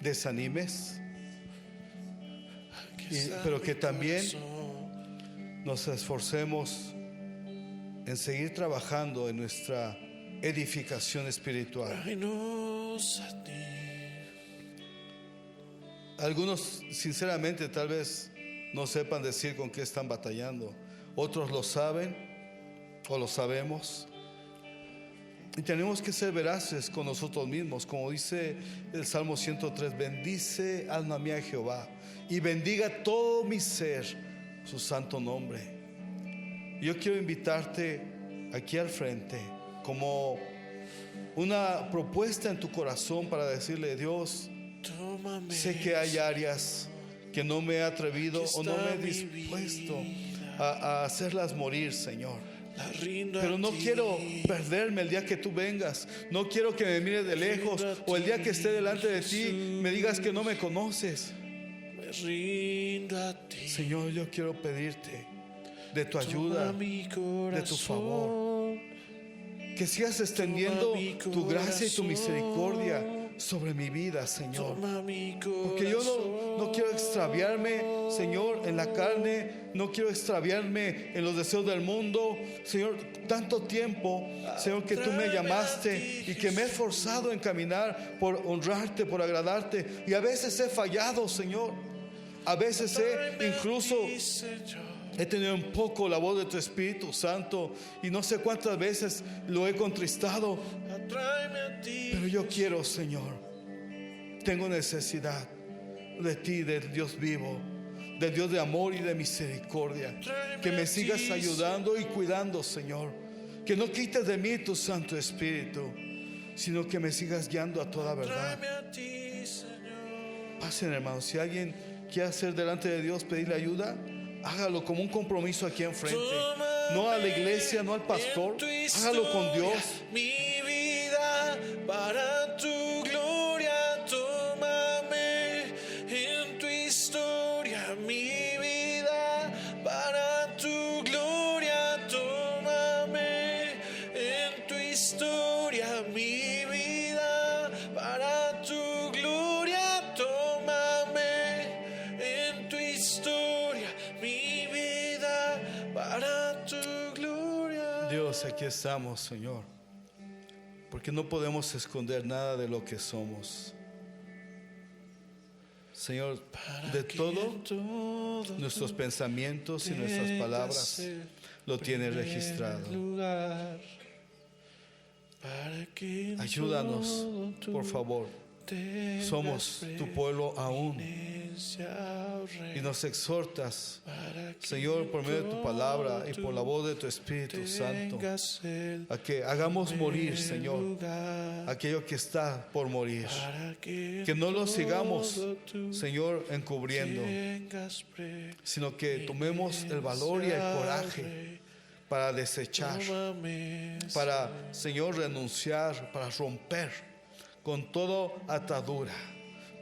A: desanimes, pero que también nos esforcemos en seguir trabajando en nuestra edificación espiritual.
B: Tráenos a ti.
A: Algunos sinceramente tal vez no sepan decir con qué están batallando. Otros lo saben o lo sabemos. Y tenemos que ser veraces con nosotros mismos. Como dice el Salmo 103, bendice alma mía a Jehová y bendiga todo mi ser su santo nombre. Yo quiero invitarte aquí al frente como una propuesta en tu corazón para decirle: Dios,
B: Tómame,
A: sé que hay áreas que no me he atrevido o no me he dispuesto a hacerlas morir, Señor. Pero no quiero perderme el día que tú vengas. No quiero que me mires de lejos o el día que esté delante de ti me digas que no me conoces.
B: me rindo a ti.
A: Señor, yo quiero pedirte de tu ayuda,
B: Toma mi
A: de tu favor,
B: corazón,
A: que sigas extendiendo tu gracia y tu misericordia sobre mi vida, Señor. Porque yo no quiero extraviarme, Señor, en la carne, no quiero extraviarme en los deseos del mundo. Señor, tanto tiempo, Señor, que tú me llamaste y que me he esforzado en caminar por honrarte, por agradarte, y a veces he fallado, Señor. A veces he tenido un poco la voz de tu Espíritu Santo y no sé cuántas veces lo he contristado. Pero yo quiero, Señor, tengo necesidad de ti, del Dios vivo, del Dios de amor y de misericordia. Que me sigas ayudando y cuidando, Señor. Que no quites de mí tu Santo Espíritu, sino que me sigas guiando a toda verdad. Pasen, hermanos, si alguien quiere hacer delante de Dios, pedirle ayuda, hágalo como un compromiso aquí enfrente. No a la iglesia, no al pastor. Hágalo con Dios.
B: Mi vida para tu gloria, tómame en tu historia. Mi vida para tu gloria, tómame en tu historia. Mi vida para tu gloria, tómame en tu historia. Mi vida para tu gloria.
A: Dios, aquí estamos, Señor, porque no podemos esconder nada de lo que somos. Señor, de todo nuestros pensamientos y nuestras palabras lo tienes registrado. Ayúdanos, por favor. Somos tu pueblo aún y nos exhortas, Señor, por medio de tu palabra y por la voz de tu Espíritu Santo, a que hagamos morir, Señor, aquello que está por morir, que no lo sigamos, Señor, encubriendo, sino que tomemos el valor y el coraje para desechar, para, Señor, renunciar, para romper con toda atadura,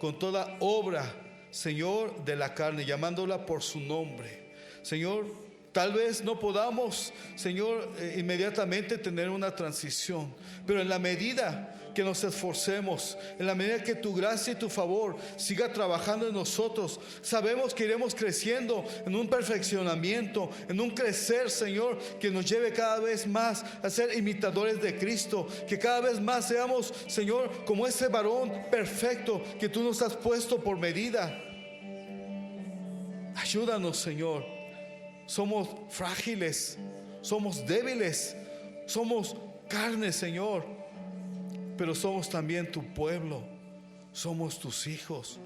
A: con toda obra, Señor, de la carne, llamándola por su nombre. Señor, tal vez no podamos, Señor, inmediatamente tener una transición, pero en la medida que nos esforcemos, en la medida que tu gracia y tu favor siga trabajando en nosotros, sabemos que iremos creciendo en un perfeccionamiento, en un crecer, Señor, que nos lleve cada vez más a ser imitadores de Cristo, que cada vez más seamos, Señor, como ese varón perfecto que tú nos has puesto por medida. Ayúdanos, Señor. Somos frágiles, somos débiles, somos carne, Señor, pero somos también tu pueblo, somos tus hijos.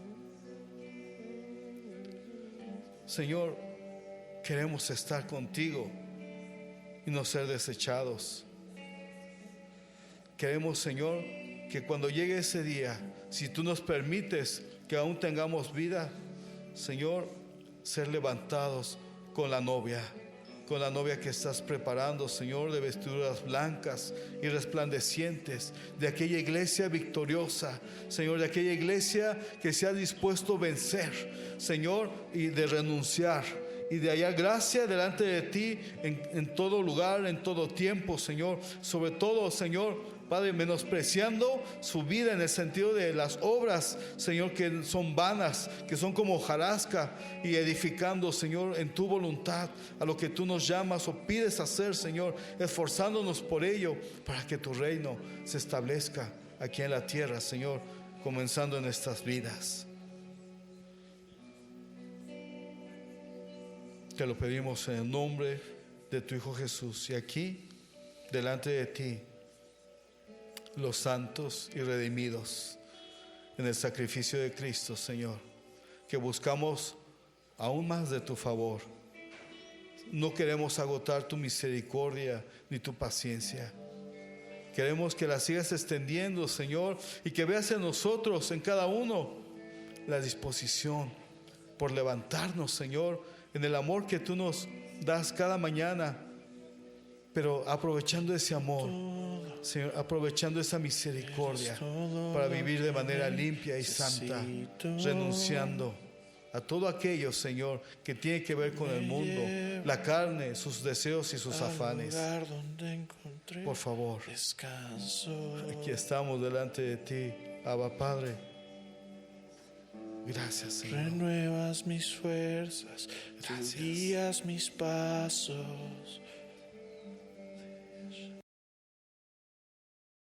A: Señor, queremos estar contigo y no ser desechados. Queremos, Señor, que cuando llegue ese día, si tú nos permites que aún tengamos vida, Señor, ser levantados con la novia que estás preparando, Señor, de vestiduras blancas y resplandecientes, de aquella iglesia victoriosa, Señor, de aquella iglesia que se ha dispuesto a vencer, Señor, y de renunciar y de hallar gracia delante de ti en todo lugar, en todo tiempo, Señor. Sobre todo, Señor, Padre, menospreciando su vida en el sentido de las obras, Señor, que son vanas, que son como hojarasca, y edificando, Señor, en tu voluntad a lo que tú nos llamas o pides hacer, Señor, esforzándonos por ello para que tu reino se establezca aquí en la tierra, Señor, comenzando en nuestras vidas. Te lo pedimos en el nombre de tu Hijo Jesús. Y aquí, delante de ti, los santos y redimidos en el sacrificio de Cristo, Señor, que buscamos aún más de tu favor. No queremos agotar tu misericordia ni tu paciencia. Queremos que la sigas extendiendo, Señor, y que veas en nosotros, en cada uno, la disposición por levantarnos, Señor, en el amor que tú nos das cada mañana, pero aprovechando ese amor, Señor, aprovechando esa misericordia para vivir de manera limpia y santa, renunciando a todo aquello, Señor, que tiene que ver con el mundo, la carne, sus deseos y sus afanes.
B: Al lugar donde encontré
A: Por favor,
B: descanso.
A: aquí estamos delante de ti, Abba Padre. Gracias, Señor.
B: Renuevas mis fuerzas, tú
A: Gracias.
B: guías mis pasos.